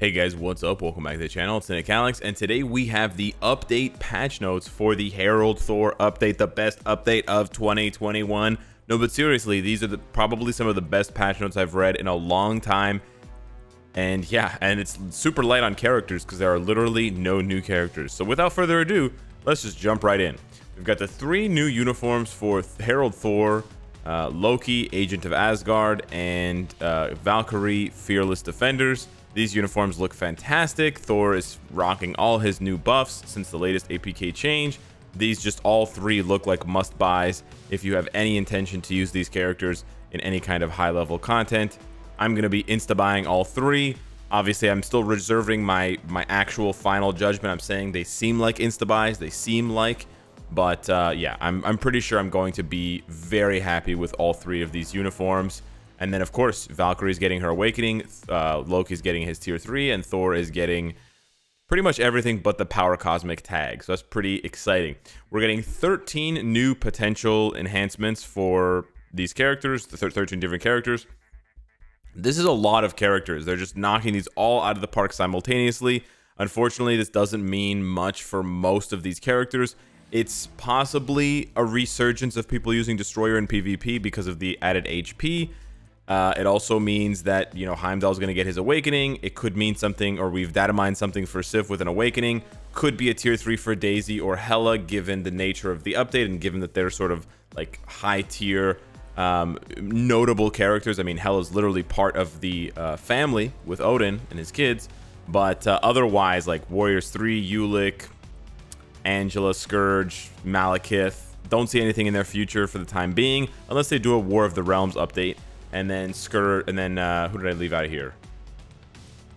Hey guys, what's up? Welcome back to the channel. It's Cynicalex, and today we have the update patch notes for the Herald Thor update, the best update of 2021. No, but seriously, these are probably some of the best patch notes I've read in a long time. And yeah, and it's super light on characters because there are literally no new characters. So without further ado, let's just jump right in. We've got the 3 new uniforms for Herald Thor, Loki, Agent of Asgard, and Valkyrie, Fearless Defenders. These uniforms look fantastic. Thor is rocking all his new buffs since the latest APK change. These just all 3 look like must buys if you have any intention to use these characters in any kind of high level content. I'm going to be insta buying all 3. Obviously, I'm still reserving my actual final judgment. I'm saying they seem like insta buys, but yeah, I'm pretty sure I'm going to be very happy with all 3 of these uniforms. And then, of course, Valkyrie's getting her awakening, Loki's getting his tier 3, and Thor is getting pretty much everything but the power cosmic tag. So that's pretty exciting. We're getting 13 new potential enhancements for these characters, the 13 different characters. This is a lot of characters. They're just knocking these all out of the park simultaneously. Unfortunately, this doesn't mean much for most of these characters. It's possibly a resurgence of people using Destroyer in PvP because of the added HP. It also means that, you know, Heimdall's going to get his awakening. It could mean something, or we've data mined something for Sif with an awakening. Could be a tier 3 for Daisy or Hela, given the nature of the update and given that they're sort of like high tier, notable characters. I mean, Hela's literally part of the family with Odin and his kids. But otherwise, like Warriors 3, Ulik, Angela, Scourge, Malekith, don't see anything in their future for the time being, unless they do a War of the Realms update. And then Scourge, and then who did I leave out of here?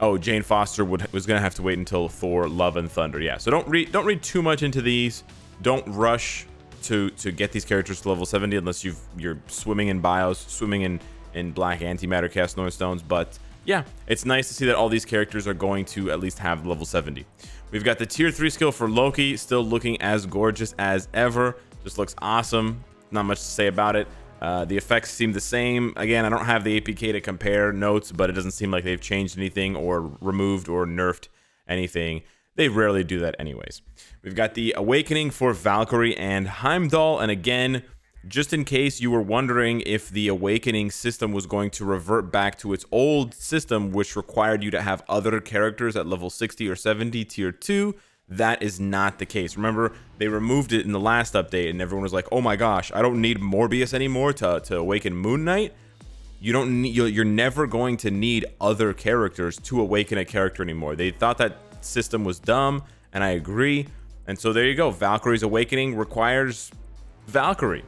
Oh, Jane Foster was gonna have to wait until Thor, Love and Thunder. Yeah, so don't read too much into these. Don't rush to get these characters to level 70 unless you're swimming in bios, swimming in black antimatter cast North Stones. But yeah, it's nice to see that all these characters are going to at least have level 70. We've got the tier 3 skill for Loki, still looking as gorgeous as ever. Just looks awesome. Not much to say about it. The effects seem the same. Again, I don't have the APK to compare notes, but it doesn't seem like they've changed anything or removed or nerfed anything. They rarely do that anyways. We've got the awakening for Valkyrie and Heimdall. And again, just in case you were wondering if the awakening system was going to revert back to its old system, which required you to have other characters at level 60 or 70 tier 2, that is not the case. Remember, they removed it in the last update and everyone was like, oh my gosh, I don't need Morbius anymore to awaken Moon Knight. You're never going to need other characters to awaken a character anymore. They thought that system was dumb, and I agree. And so there you go. Valkyrie's awakening requires Valkyrie.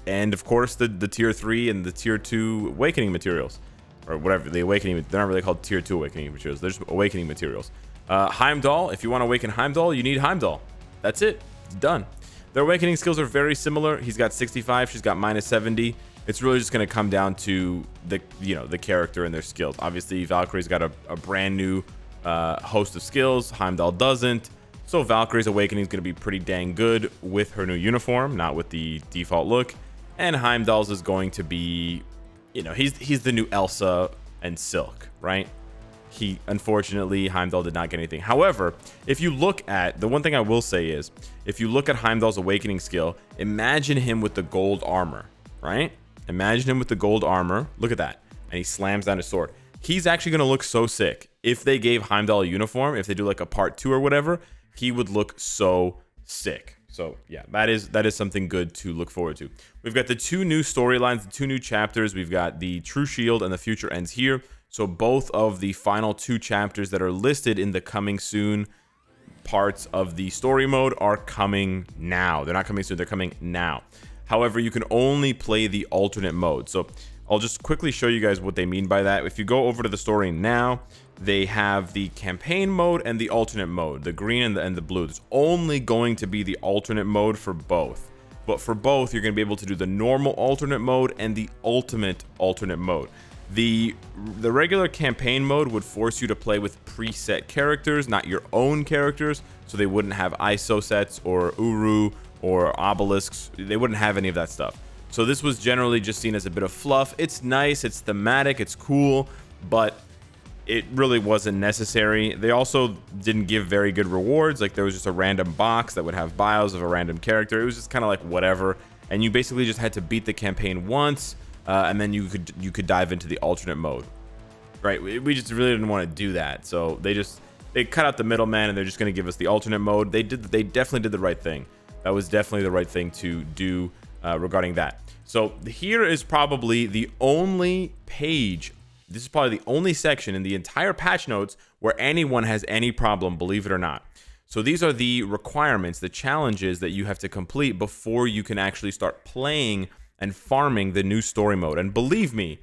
And of course, the tier 3 and the tier 2 awakening materials, or whatever, the awakening, they're not really called tier 2 awakening materials. They're just awakening materials. Heimdall, if you want to awaken Heimdall, you need Heimdall. That's it. It's done. Their awakening skills are very similar. He's got 65, she's got minus 70. It's really just going to come down to the character and their skills. Obviously, Valkyrie's got a brand new host of skills. Heimdall doesn't. So Valkyrie's awakening is going to be pretty dang good with her new uniform, not with the default look. And Heimdall's is going to be, you know, he's the new Elsa and Silk, right? Unfortunately, Heimdall did not get anything. However, if you look at, the one thing I will say is, if you look at Heimdall's awakening skill, imagine him with the gold armor, right? Imagine him with the gold armor. Look at that. And he slams down his sword. He's actually going to look so sick. If they gave Heimdall a uniform, if they do like a part 2 or whatever, he would look so sick. So yeah, that is something good to look forward to. We've got the 2 new storylines, the 2 new chapters. We've got the True Shield and the Future Ends Here. So both of the final 2 chapters that are listed in the coming soon parts of the story mode are coming now. They're not coming soon, they're coming now. However, you can only play the alternate mode. So I'll just quickly show you guys what they mean by that. If you go over to the story now, they have the campaign mode and the alternate mode, the green and the blue. There's only going to be the alternate mode for both. But for both, you're going to be able to do the normal alternate mode and the ultimate alternate mode. The regular campaign mode would force you to play with preset characters, not your own characters, so they wouldn't have ISO sets or Uru or obelisks. They wouldn't have any of that stuff. So this was generally just seen as a bit of fluff. It's nice, it's thematic, it's cool, but it really wasn't necessary. They also didn't give very good rewards. Like, there was just a random box that would have bios of a random character. It was just kind of like whatever, and you basically just had to beat the campaign once, and then you could dive into the alternate mode, right? We just really didn't want to do that, so they cut out the middleman, and they're just going to give us the alternate mode. They definitely did the right thing. That was definitely the right thing to do regarding that. So here is probably the only page. This is probably the only section in the entire patch notes where anyone has any problem, believe it or not. So these are the requirements, the challenges that you have to complete before you can actually start playing and farming the new story mode. And believe me,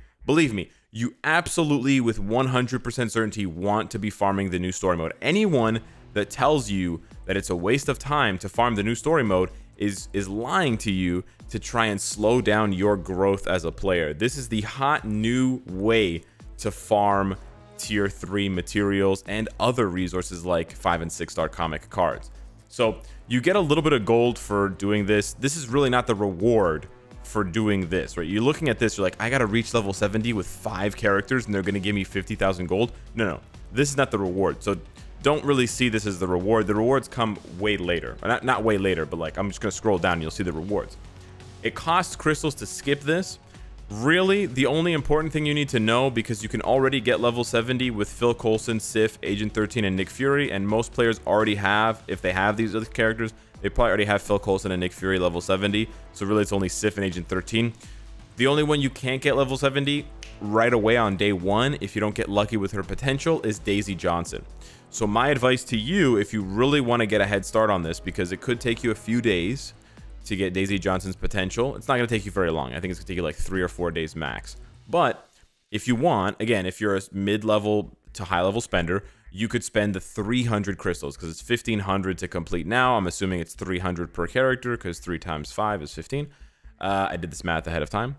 you absolutely with 100% certainty want to be farming the new story mode. Anyone that tells you that it's a waste of time to farm the new story mode is lying to you to try and slow down your growth as a player. This is the hot new way to farm tier 3 materials and other resources like 5 and 6 star comic cards. So you get a little bit of gold for doing this. This is really not the reward for doing this, right? You're looking at this, you're like, I gotta reach level 70 with 5 characters and they're gonna give me 50,000 gold. No, this is not the reward. So don't really see this as the reward. The rewards come way later. Or not way later, but like, I'm just gonna scroll down and you'll see the rewards. It costs crystals to skip this. Really, the only important thing you need to know, because you can already get level 70 with Phil Coulson, Sif, Agent 13, and Nick Fury, and most players already have, if they have these other characters, they probably already have Phil Coulson and Nick Fury level 70, so really it's only Sif and Agent 13. The only one you can't get level 70 right away on day 1, if you don't get lucky with her potential, is Daisy Johnson. So my advice to you, if you really want to get a head start on this, because it could take you a few days to get Daisy Johnson's potential. It's not going to take you very long. I think it's going to take you like 3 or 4 days max. But if you want, again, if you're a mid-level to high-level spender, you could spend the 300 crystals, because it's 1,500 to complete now. I'm assuming it's 300 per character, because 3 times 5 is 15. I did this math ahead of time.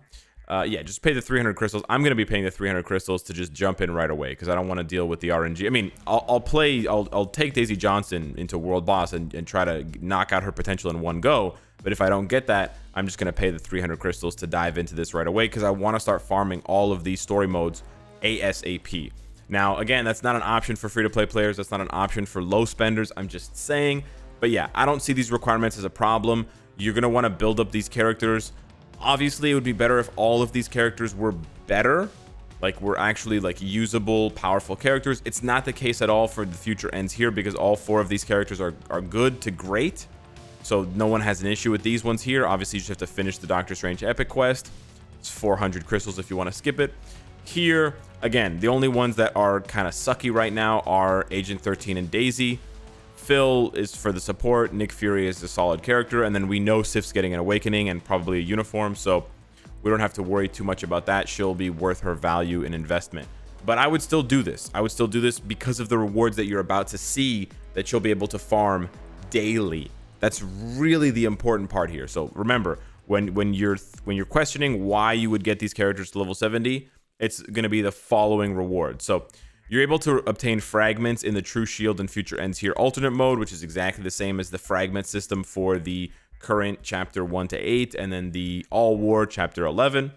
Yeah, just pay the 300 crystals. I'm going to be paying the 300 crystals to just jump in right away, because I don't want to deal with the RNG. I mean, I'll take Daisy Johnson into World Boss and try to knock out her potential in one go. But if I don't get that, I'm just going to pay the 300 crystals to dive into this right away, because I want to start farming all of these story modes ASAP. Now, again, that's not an option for free-to-play players. That's not an option for low spenders. I'm just saying. But yeah, I don't see these requirements as a problem. You're going to want to build up these characters. Obviously, it would be better if all of these characters were better, like were actually like usable, powerful characters. It's not the case at all for the Future Ends here, because all 4 of these characters are good to great. So no one has an issue with these ones here. Obviously, you just have to finish the Doctor Strange Epic Quest. It's 400 crystals if you want to skip it. Here, again, the only ones that are kind of sucky right now are Agent 13 and Daisy. Phil is for the support. Nick Fury is a solid character. And then we know Sif's getting an awakening and probably a uniform. So we don't have to worry too much about that. She'll be worth her value in investment. But I would still do this. I would still do this because of the rewards that you're about to see that you'll be able to farm daily. That's really the important part here. So remember, when you're questioning why you would get these characters to level 70, it's going to be the following reward. So you're able to obtain fragments in the True Shield and Future Ends here alternate mode, which is exactly the same as the fragment system for the current chapter 1 to 8, and then the All War chapter 11.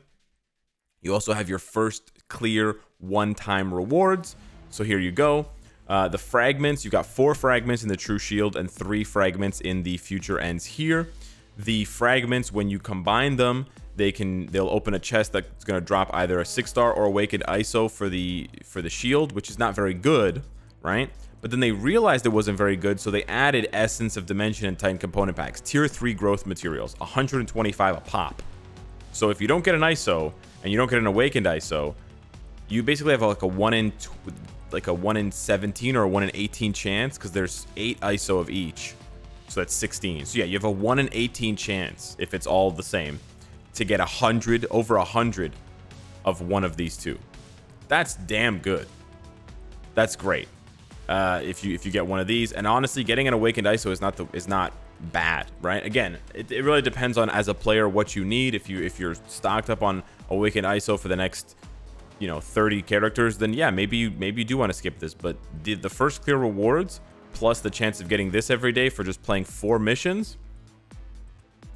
You also have your first clear one-time rewards. So here you go. The fragments, you got 4 fragments in the True Shield and 3 fragments in the Future Ends here. The fragments, when you combine them, they'll open a chest that's going to drop either a 6-star or Awakened ISO for the shield, which is not very good, right? But then they realized it wasn't very good, so they added Essence of Dimension and Titan component packs, tier 3 growth materials, 125 a pop. So if you don't get an ISO and you don't get an Awakened ISO, you basically have like a 1 in 17 or a 1 in 18 chance, because there's 8 ISO of each, so that's 16. So yeah, you have a 1 in 18 chance, if it's all the same, to get over 100 of one of these 2. That's damn good. That's great. If you get one of these, and honestly, getting an Awakened ISO is not bad, right? Again, it really depends on, as a player, what you need. If you're stocked up on Awakened ISO for the next 30 characters, then yeah, maybe you do want to skip this. But the first clear rewards plus the chance of getting this every day for just playing 4 missions,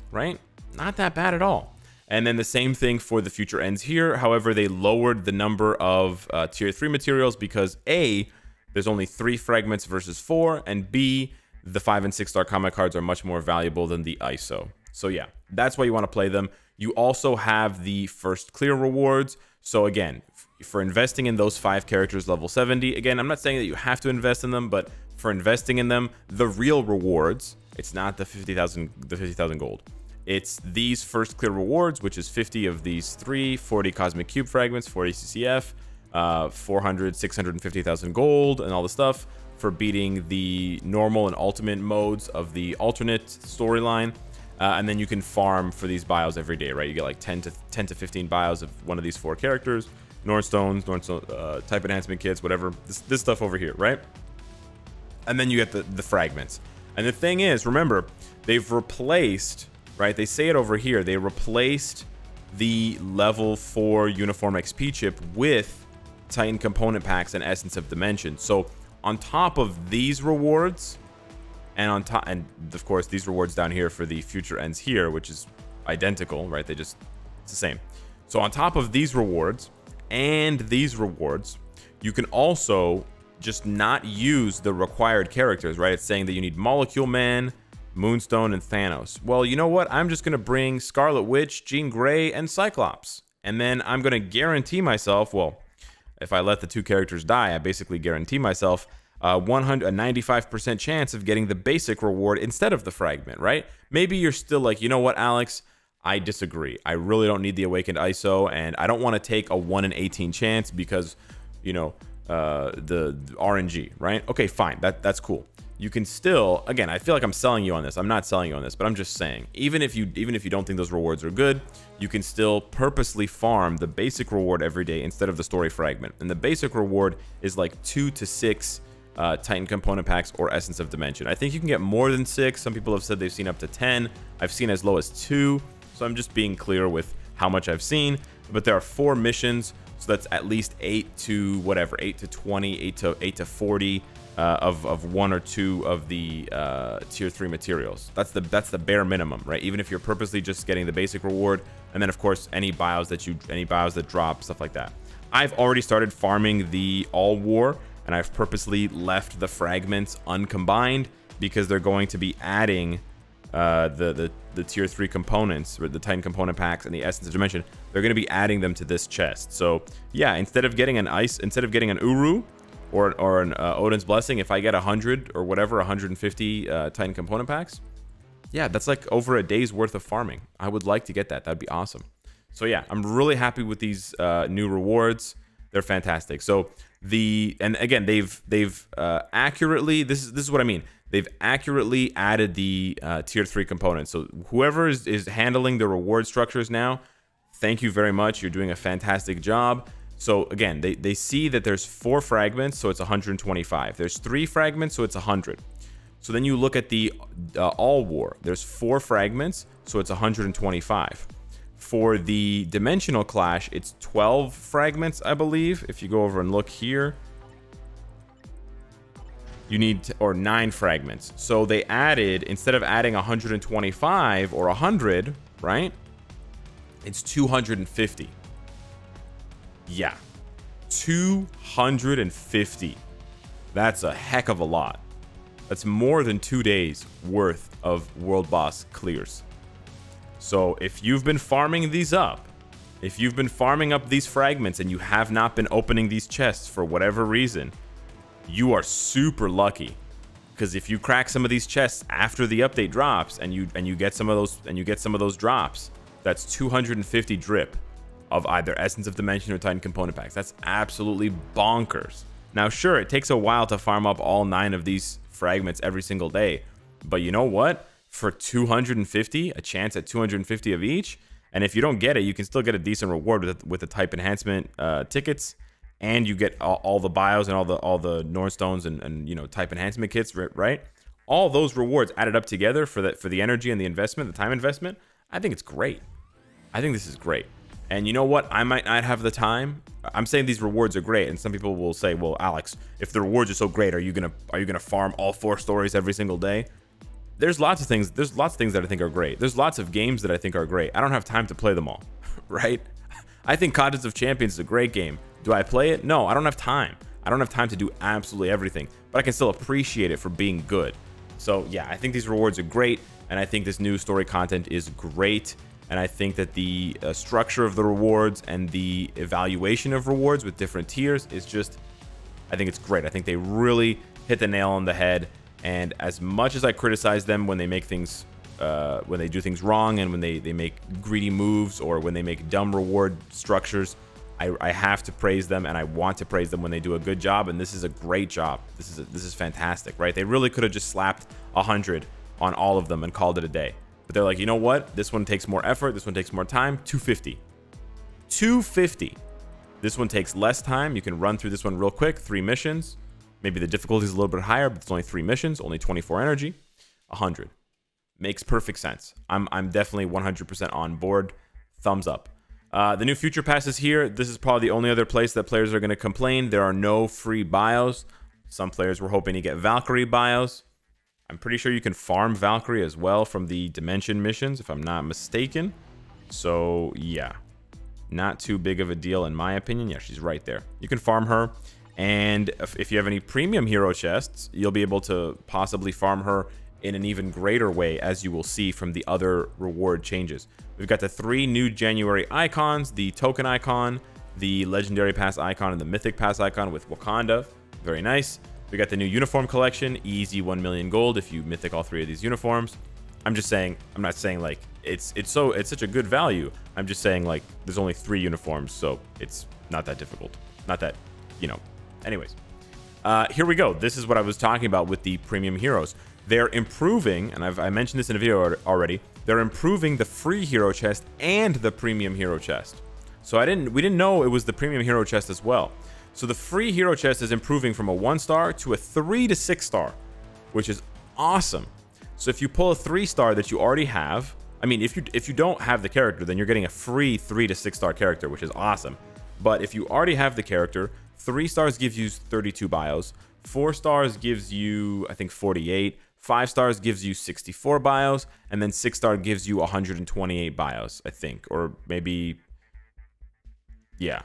right? Not that bad at all. And then the same thing for the future ends here. However, they lowered the number of tier 3 materials because A, there's only 3 fragments versus 4, and B, the 5 and 6 star comic cards are much more valuable than the ISO. So yeah, that's why you want to play them. You also have the first clear rewards. So again, for investing in those 5 characters level 70, again, I'm not saying that you have to invest in them, but for investing in them, the real rewards, it's not the 50,000 gold. It's these first clear rewards, which is 50 of these 3, 40 cosmic cube fragments, 40 CCF, 400, 650,000 gold, and all the stuff for beating the normal and ultimate modes of the alternate storyline. And then you can farm for these bios every day, right? You get like 10 to 15 bios of one of these 4 characters, Nornstones, type enhancement kits, whatever, this stuff over here, right? And then you get the fragments. And the thing is, remember, they've replaced, right? They say it over here. They replaced the level 4 uniform XP chip with Titan component packs and Essence of Dimension. So on top of these rewards, and of course these rewards down here for the future ends here, which is identical, right? It's the same. So on top of these rewards and these rewards, you can also just not use the required characters, right? It's saying that you need Molecule Man, Moonstone, and Thanos. Well, you know what? I'm just going to bring Scarlet Witch, Jean Grey, and Cyclops. And then I'm going to guarantee myself, well, if I let the 2 characters die, I basically guarantee myself a 95% chance of getting the basic reward instead of the fragment, right? Maybe you're still like, you know what, Alex? I disagree. I really don't need the Awakened ISO, and I don't want to take a 1 in 18 chance because, you know, the RNG, right? Okay, fine. That's cool. You can still, again, I feel like I'm selling you on this. I'm not selling you on this, but I'm just saying, even if you don't think those rewards are good, you can still purposely farm the basic reward every day instead of the story fragment. And the basic reward is like 2 to 6 Titan component packs or Essence of Dimension. I think you can get more than 6. Some people have said they've seen up to 10. I've seen as low as 2. So I'm just being clear with how much I've seen. But there are 4 missions, so that's at least 8 to whatever, 8 to 20, 8 to 40 of 1 or 2 of the tier 3 materials. That's the bare minimum, right? Even if you're purposely just getting the basic reward, and then of course any bios that drop, stuff like that. I've already started farming the All War, and I've purposely left the fragments uncombined because they're going to be adding the tier 3 components, or the Titan component packs and the Essence of Dimension. They're going to be adding them to this chest. So yeah, instead of getting an Uru or an Odin's Blessing, if I get 100 or whatever, 150 Titan component packs, yeah, that's like over a day's worth of farming. I would like to get that. That'd be awesome. So yeah, I'm really happy with these new rewards. They're fantastic. So and again, they've accurately, this is what I mean. They've accurately added the tier 3 components. So whoever is handling the reward structures now, thank you very much. You're doing a fantastic job. So again, they see that there's 4 fragments, so it's 125. There's 3 fragments, so it's 100. So then you look at the All War. There's 4 fragments, so it's 125. For the Dimensional Clash, it's 12 fragments, I believe. If you go over and look here, you need or 9 fragments. So they added, instead of adding 125 or 100, right? It's 250. Yeah, 250. That's a heck of a lot. That's more than 2 days worth of world boss clears. So if you've been farming these up, if you've been farming up these fragments and you have not been opening these chests for whatever reason, you are super lucky. Because if you crack some of these chests after the update drops and you get some of those drops, that's 250 drip of either Essence of Dimension or Titan component packs. That's absolutely bonkers. Now, sure, it takes a while to farm up all 9 of these fragments every single day, but you know what? For 250, a chance at 250 of each, and if you don't get it, you can still get a decent reward with the type enhancement tickets, and you get all the bios and all the Nornstones and you know, type enhancement kits, right? All those rewards added up together for the energy and the investment, the time investment. I think it's great. I think this is great. And you know what? I might not have the time. I'm saying these rewards are great, and some people will say, "Well, Alex, if the rewards are so great, are you gonna farm all 4 stories every single day?" there's lots of things that I think are great. There's lots of games that I think are great. I don't have time to play them all, right? I think Contest of Champions is a great game. Do I play it? No, I don't have time. I don't have time to do absolutely everything, but I can still appreciate it for being good. So yeah, I think these rewards are great, and I think this new story content is great, and I think that the structure of the rewards and the evaluation of rewards with different tiers is just, I think it's great. I think they really hit the nail on the head. And as much as I criticize them when they make things, when they do things wrong, and when they make greedy moves, or when they make dumb reward structures, I have to praise them, and I want to praise them when they do a good job. And this is a great job. This is fantastic, right? They really could have just slapped 100 on all of them and called it a day. But they're like, you know what? This one takes more effort. This one takes more time. 250. 250. This one takes less time. You can run through this one real quick. 3 missions. Maybe the difficulty is a little bit higher, but it's only 3 missions, only 24 energy. 100. Makes perfect sense. I'm definitely 100% on board. Thumbs up. The new future pass is here. This is probably the only other place that players are going to complain. There are no free bios. Some players were hoping to get Valkyrie bios. I'm pretty sure you can farm Valkyrie as well from the Dimension missions, if I'm not mistaken. So, yeah. Not too big of a deal in my opinion. Yeah, she's right there. You can farm her. And if you have any premium hero chests, you'll be able to possibly farm her in an even greater way, as you will see from the other reward changes. We've got the 3 new January icons, the token icon, the legendary pass icon, and the mythic pass icon with Wakanda. Very nice. We got the new uniform collection, easy 1 million gold if you mythic all 3 of these uniforms. I'm just saying, I'm not saying like it's such a good value. I'm just saying like there's only 3 uniforms, so it's not that difficult. Not that, you know. Anyways, here we go. This is what I was talking about with the premium heroes. They're improving, and I mentioned this in a video already. They're improving the free hero chest and the premium hero chest. So we didn't know it was the premium hero chest as well. So the free hero chest is improving from a 1-star to a 3 to 6-star, which is awesome. So if you pull a 3-star that you already have, I mean, if you don't have the character, then you're getting a free 3 to 6-star character, which is awesome. But if you already have the character, 3 stars gives you 32 bios, 4 stars gives you, I think, 48, 5 stars gives you 64 bios, and then 6 star gives you 128 bios, I think, or maybe, yeah.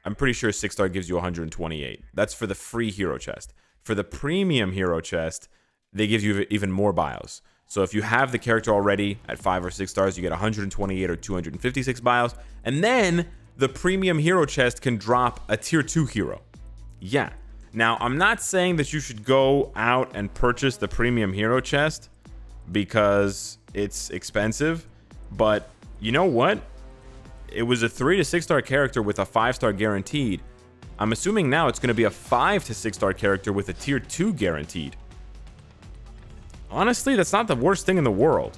I'm pretty sure 6 star gives you 128. That's for the free hero chest. For the premium hero chest, they give you even more bios. So if you have the character already at 5 or 6 stars, you get 128 or 256 bios, and then the premium hero chest can drop a tier 2 hero. Yeah. Now, I'm not saying that you should go out and purchase the premium hero chest because it's expensive, but you know what? It was a 3 to 6 star character with a 5-star guaranteed. I'm assuming now it's going to be a 5 to 6 star character with a tier 2 guaranteed. Honestly, that's not the worst thing in the world.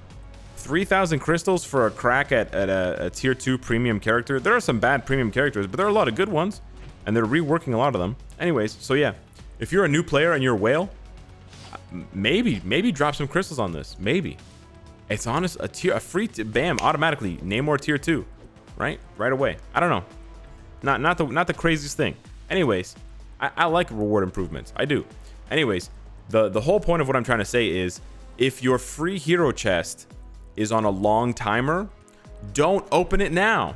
3,000 crystals for a crack at a tier 2 premium character. There are some bad premium characters, but there are a lot of good ones, and they're reworking a lot of them. Anyways, so yeah, if you're a new player and you're a whale, maybe drop some crystals on this. Maybe. It's honest, a free, bam, automatically, Namor tier 2, right away. I don't know. Not the craziest thing. Anyways, I like reward improvements. I do. Anyways, the whole point of what I'm trying to say is, if your free hero chest is on a long timer, don't open it now.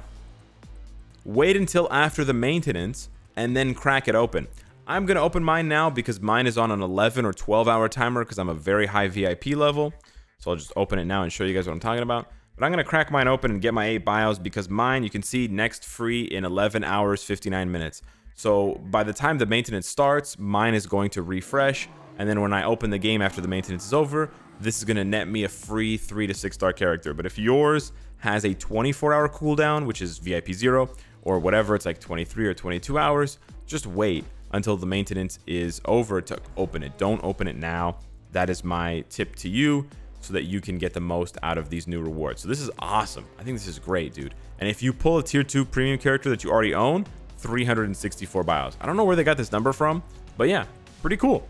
Wait until after the maintenance and then crack it open. I'm gonna open mine now because mine is on an 11 or 12-hour timer because I'm a very high VIP level. So I'll just open it now and show you guys what I'm talking about. But I'm gonna crack mine open and get my 8 bios because mine, you can see, next free in 11 hours 59 minutes. So by the time the maintenance starts, mine is going to refresh, and then when I open the game after the maintenance is over, this is going to net me a free 3 to 6 star character. But if yours has a 24-hour cooldown, which is VIP 0, or whatever, it's like 23 or 22 hours, just wait until the maintenance is over to open it. Don't open it now. That is my tip to you, so that you can get the most out of these new rewards. So this is awesome. I think this is great, dude. And if you pull a tier 2 premium character that you already own, 364 bios. I don't know where they got this number from, but yeah, pretty cool.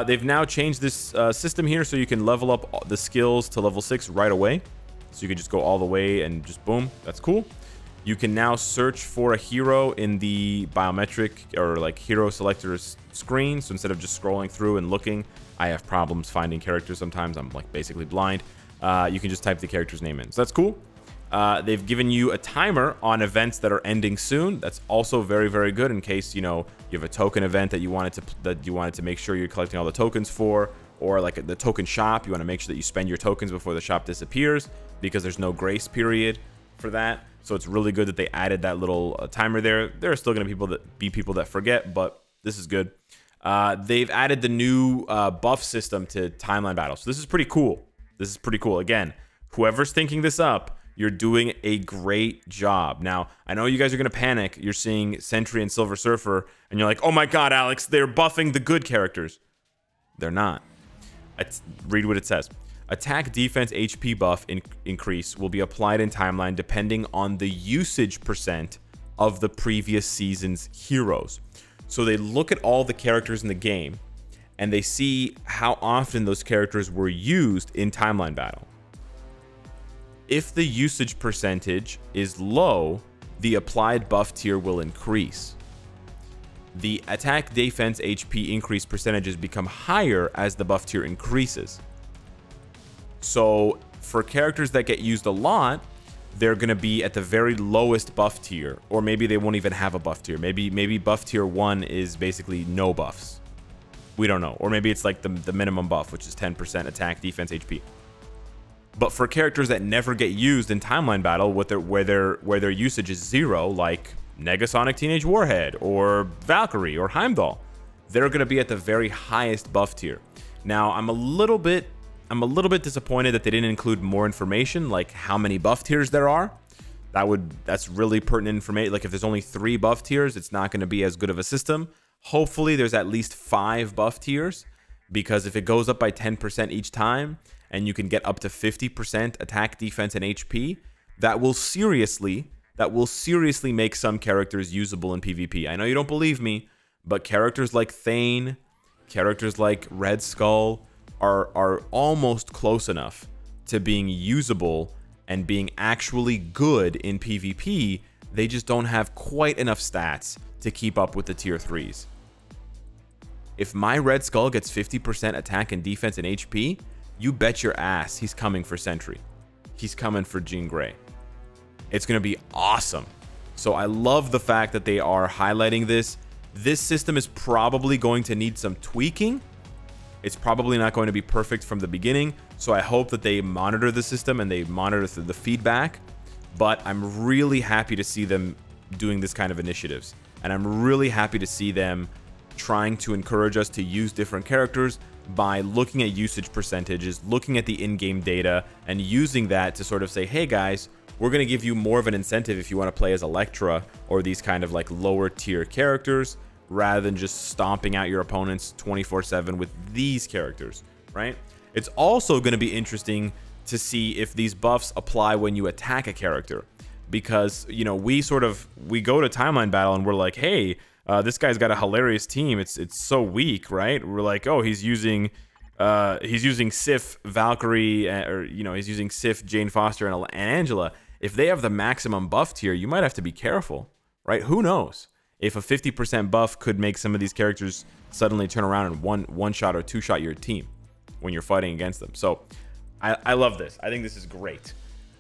They've now changed this system here so you can level up the skills to level 6 right away. So you can just go all the way and just boom. That's cool. You can now search for a hero in the biometric or like hero selectors screen. So instead of just scrolling through and looking, I have problems finding characters sometimes. I'm like basically blind. You can just type the character's name in. So that's cool. They've given you a timer on events that are ending soon. That's also very, very good in case, you know, you have a token event that you wanted to make sure you're collecting all the tokens for, or like the token shop. You want to make sure that you spend your tokens before the shop disappears because there's no grace period for that. So it's really good that they added that little timer there. There are still going to be people that forget, but this is good. They've added the new buff system to timeline battles. So this is pretty cool. This is pretty cool. Again, whoever's thinking this up, you're doing a great job. Now, I know you guys are going to panic. You're seeing Sentry and Silver Surfer, and you're like, oh my god, Alex, they're buffing the good characters. They're not. Read what it says. Attack, defense, HP buff increase will be applied in timeline depending on the usage percent of the previous season's heroes. So they look at all the characters in the game, and they see how often those characters were used in timeline battle. If the usage percentage is low, the applied buff tier will increase. The attack, defense, HP increase percentages become higher as the buff tier increases. So for characters that get used a lot, they're going to be at the very lowest buff tier, or maybe they won't even have a buff tier. Maybe buff tier 1 is basically no buffs. We don't know. Or maybe it's like the minimum buff, which is 10% attack, defense, HP. But for characters that never get used in timeline battle, where their usage is 0, like Negasonic Teenage Warhead or Valkyrie or Heimdall, they're going to be at the very highest buff tier. Now, I'm a little bit disappointed that they didn't include more information, like how many buff tiers there are. That's really pertinent information. Like if there's only 3 buff tiers, it's not going to be as good of a system. Hopefully there's at least 5 buff tiers, because if it goes up by 10% each time and you can get up to 50% attack, defense, and HP, that will seriously make some characters usable in PvP. I know you don't believe me, but characters like Thane, characters like Red Skull are almost close enough to being usable and being actually good in PvP. They just don't have quite enough stats to keep up with the tier 3s. If my Red Skull gets 50% attack and defense and HP, you bet your ass he's coming for Sentry. He's coming for Jean Grey. It's going to be awesome. So I love the fact that they are highlighting this. This system is probably going to need some tweaking. It's probably not going to be perfect from the beginning. So I hope that they monitor the system and they monitor the feedback. But I'm really happy to see them doing this kind of initiatives. And I'm really happy to see them trying to encourage us to use different characters by looking at usage percentages, looking at the in-game data, and using that to sort of say, hey guys, we're going to give you more of an incentive if you want to play as Elektra or these kind of like lower tier characters, rather than just stomping out your opponents 24/7 with these characters, right? It's also going to be interesting to see if these buffs apply when you attack a character, because, you know, we go to timeline battle and we're like, hey, this guy's got a hilarious team. It's so weak, right? We're like, oh, he's using Sif, Valkyrie, or, you know, he's using Sif, Jane Foster, and Angela. If they have the maximum buff tier, you might have to be careful, right? Who knows? If a 50% buff could make some of these characters suddenly turn around and one shot or 2-shot your team when you're fighting against them. So I love this. I think this is great.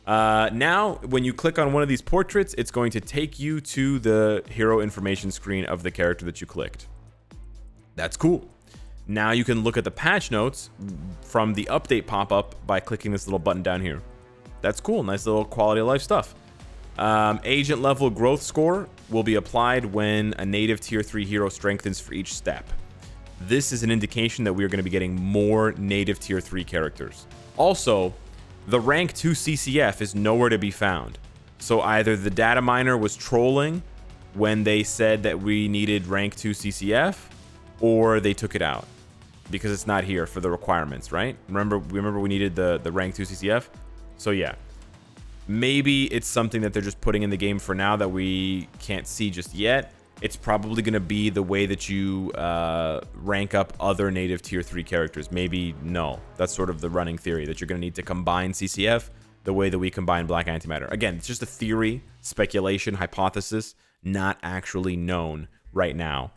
Now, when you click on one of these portraits, it's going to take you to the hero information screen of the character that you clicked. That's cool. Now you can look at the patch notes from the update pop-up by clicking this little button down here. That's cool. Nice little quality of life stuff. Agent level growth score will be applied when a native tier 3 hero strengthens for each step. This is an indication that we are going to be getting more native tier 3 characters. Also, the rank 2 CCF is nowhere to be found. So either the data miner was trolling when they said that we needed rank 2 CCF, or they took it out because it's not here for the requirements, right? Remember we needed the rank 2 CCF? So yeah, maybe it's something that they're just putting in the game for now that we can't see just yet. It's probably going to be the way that you rank up other native tier 3 characters. Maybe no. That's sort of the running theory, that you're going to need to combine CCF. the way that we combine black antimatter. Again, it's just a theory, speculation, hypothesis, not actually known right now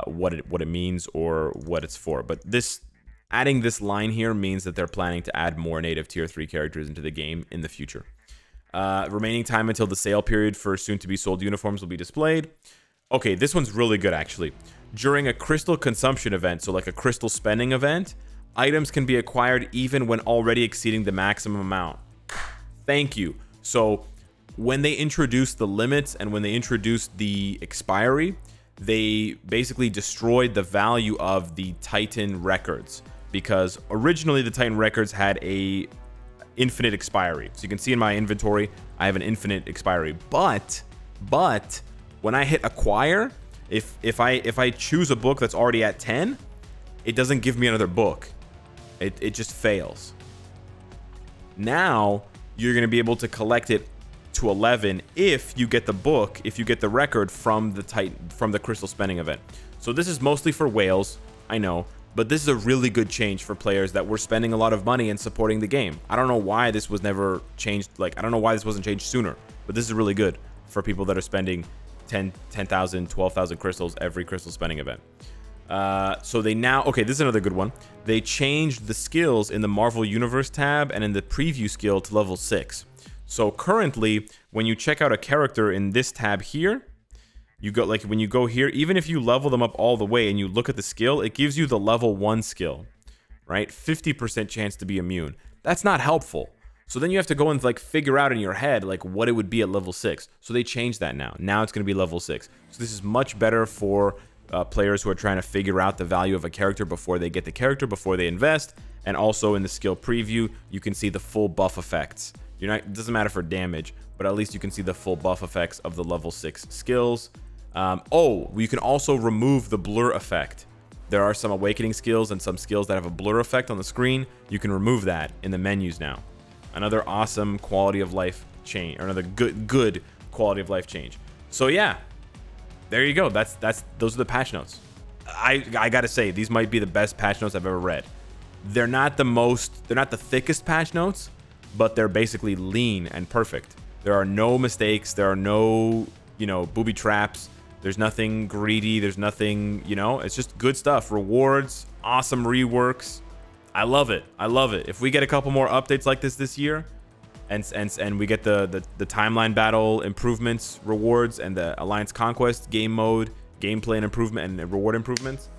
what it means or what it's for. But adding this line here means that they're planning to add more native tier 3 characters into the game in the future. Remaining time until the sale period for soon-to-be sold uniforms will be displayed. Okay, this one's really good, actually. During a crystal consumption event, so like a crystal spending event, items can be acquired even when already exceeding the maximum amount. Thank you. So when they introduced the limits and when they introduced the expiry, they basically destroyed the value of the Titan records, because originally the Titan records had a infinite expiry. So you can see in my inventory, I have an infinite expiry. But when I hit acquire, if I choose a book that's already at 10, it doesn't give me another book. It just fails. Now you're going to be able to collect it to 11 if you get the book, if you get the record from the crystal spending event. So this is mostly for whales, I know, but this is a really good change for players that were spending a lot of money and supporting the game. I don't know why this was never changed. Like, I don't know why this wasn't changed sooner, but this is really good for people that are spending 10,000, 12,000 crystals every crystal spending event. So they now, okay, this is another good one. They changed the skills in the Marvel Universe tab and in the preview skill to level 6. So currently, when you check out a character in this tab here, you go, like when you go here, even if you level them up all the way and you look at the skill, it gives you the level 1 skill, right? 50% chance to be immune. That's not helpful. So then you have to go and like figure out in your head like what it would be at level 6. So they changed that now. Now it's going to be level 6. So this is much better for players who are trying to figure out the value of a character before they get the character, before they invest. And also in the skill preview, you can see the full buff effects. It doesn't matter for damage, but at least you can see the full buff effects of the level 6 skills. You can also remove the blur effect. There are some awakening skills and some skills that have a blur effect on the screen. You can remove that in the menus now. Another awesome quality of life change, or another good quality of life change. So yeah, there you go. Those are the patch notes. I gotta say, these might be the best patch notes I've ever read. They're not the thickest patch notes, but they're basically lean and perfect. There are no mistakes. There are no, booby traps. There's nothing greedy. There's nothing, it's just good stuff. Rewards, awesome reworks. I love it. I love it. If we get a couple more updates like this year, and we get the timeline battle improvements, rewards, and the Alliance Conquest game mode, gameplay and improvement and reward improvements,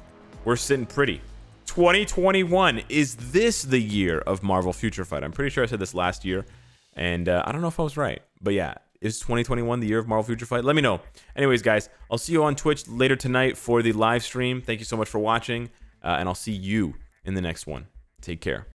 we're sitting pretty. 2021, is this the year of Marvel Future Fight? I'm pretty sure I said this last year, and I don't know if I was right, but yeah, is 2021 the year of Marvel Future Fight? Let me know. Anyways, guys, I'll see you on Twitch later tonight for the live stream. Thank you so much for watching, and I'll see you in the next one. Take care.